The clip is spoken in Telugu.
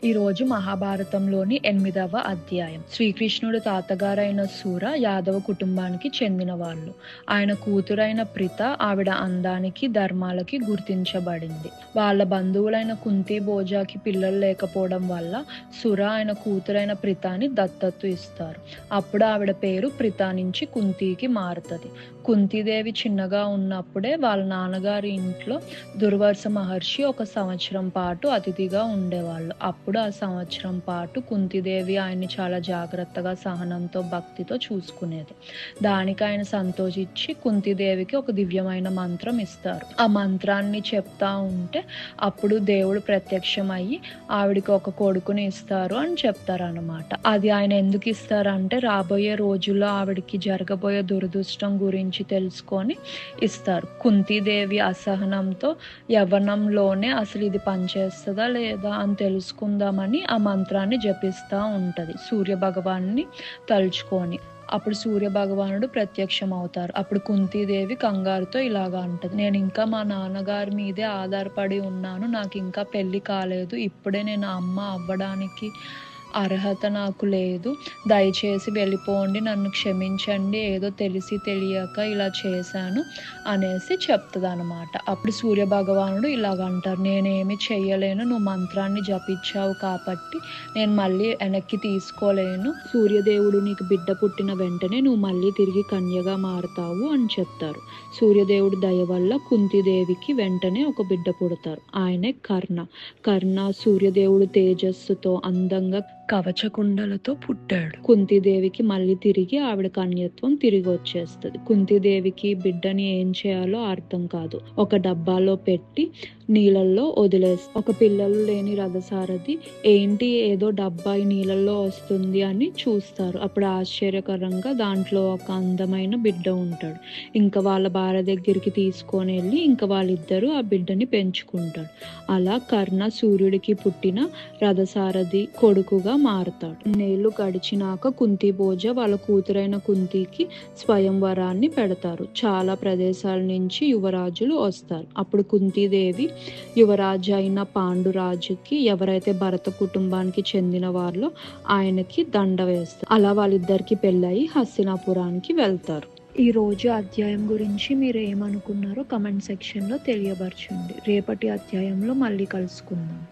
ఈరోజు మహాభారతంలోని 8వ అధ్యాయం. శ్రీకృష్ణుడు తాతగారైన సూర యాదవ కుటుంబానికి చెందిన వాళ్ళు. ఆయన కూతురైన ప్రిత ఆవిడ అందానికి ధర్మాలకి గుర్తించబడింది. వాళ్ళ బంధువులైన కుంతి భోజాకి పిల్లలు లేకపోవడం వల్ల సుర ఆయన కూతురైన ప్రితాని దత్తత్తు ఇస్తారు. అప్పుడు ఆవిడ పేరు ప్రిత నుంచి కుంతికి మారుతుంది. కుంతీదేవి చిన్నగా ఉన్నప్పుడే వాళ్ళ నాన్నగారి ఇంట్లో దుర్వాస మహర్షి 1 సంవత్సరం పాటు అతిథిగా ఉండేవాళ్ళు. అప్పుడు ఆ సంవత్సరం పాటు కుంతీదేవి ఆయన్ని చాలా జాగ్రత్తగా సహనంతో భక్తితో చూసుకునేది. దానికి ఆయన సంతోషించి కుంతీదేవికి ఒక దివ్యమైన మంత్రం ఇస్తారు. ఆ మంత్రాన్ని చెప్తా ఉంటే అప్పుడు దేవుడు ప్రత్యక్షమయ్యి ఆవిడికి ఒక కొడుకుని ఇస్తారు అని చెప్తారన్నమాట. అది ఆయన ఎందుకు ఇస్తారంటే రాబోయే రోజుల్లో ఆవిడికి జరగబోయే దురదృష్టం గురించి తెలుసుకొని ఇస్తారు. కుంతీదేవి అసహనంతో యవ్వనంలోనే అసలు ఇది పనిచేస్తుందా లేదా అని తెలుసుకుందామని ఆ మంత్రాన్ని జపిస్తూ ఉంటది సూర్య భగవాన్ని తలుచుకొని. అప్పుడు సూర్య భగవానుడు ప్రత్యక్షం అవుతారు. అప్పుడు కుంతీదేవి కంగారుతో ఇలాగా అంటది, నేను ఇంకా మా నాన్నగారి మీదే ఆధారపడి ఉన్నాను, నాకు ఇంకా పెళ్లి కాలేదు, ఇప్పుడే నేను అమ్మ అవ్వడానికి అర్హత నాకు లేదు, దయచేసి వెళ్ళిపోండి, నన్ను క్షమించండి, ఏదో తెలిసి తెలియక ఇలా చేశాను అనేసి చెప్తుంది అనమాట. అప్పుడు సూర్య భగవానుడు ఇలాగ అంటారు, నేనేమి చెయ్యలేను, నువ్వు మంత్రాన్ని జపించావు కాబట్టి నేను మళ్ళీ వెనక్కి తీసుకోలేను, సూర్యదేవుడు నీకు బిడ్డ పుట్టిన వెంటనే నువ్వు మళ్ళీ తిరిగి కన్యగా మారుతావు అని చెప్తారు. సూర్యదేవుడి దయ వల్ల కుంతీదేవికి వెంటనే ఒక బిడ్డ పుడతారు. ఆయనే కర్ణ సూర్యదేవుడు తేజస్సుతో అందంగా కవచకుండలతో పుట్టాడు. కుంతీదేవికి మళ్ళీ తిరిగి ఆవిడ కన్యత్వం తిరిగి వచ్చేస్తుంది. కుంతీదేవికి బిడ్డని ఏం చేయాలో అర్థం కాదు. ఒక డబ్బాలో పెట్టి నీళ్ళల్లో వదిలేస్తారు. ఒక పిల్లలు లేని రథసారథి ఏంటి ఏదో డబ్బా నీళ్ళల్లో వస్తుంది అని చూస్తారు. అప్పుడు ఆశ్చర్యకరంగా దాంట్లో ఒక అందమైన బిడ్డ ఉంటాడు. ఇంకా వాళ్ళ భార్య దగ్గరికి తీసుకొని వెళ్ళి ఇంకా వాళ్ళిద్దరూ ఆ బిడ్డని పెంచుకుంటాడు. అలా కర్ణ సూర్యుడికి పుట్టిన రథసారథి కొడుకుగా మారుతాడు. నేళ్లు గడిచినాక కుంతి భోజ వాళ్ళ కూతురైన కుంతికి స్వయంవరాన్ని పెడతారు. చాలా ప్రదేశాల నుంచి యువరాజులు వస్తారు. అప్పుడు కుంతీదేవి యువరాజు అయిన పాండురాజుకి ఎవరైతే భరత కుటుంబానికి చెందిన వారిలో ఆయనకి దండ వేస్తారు. అలా వాళ్ళిద్దరికి పెళ్ళయి హస్తినాపురానికి వెళ్తారు. ఈ రోజు అధ్యాయం గురించి మీరు ఏమనుకున్నారో కమెంట్ సెక్షన్లో తెలియపరచండి. రేపటి అధ్యాయంలో మళ్ళీ కలుసుకుందాం.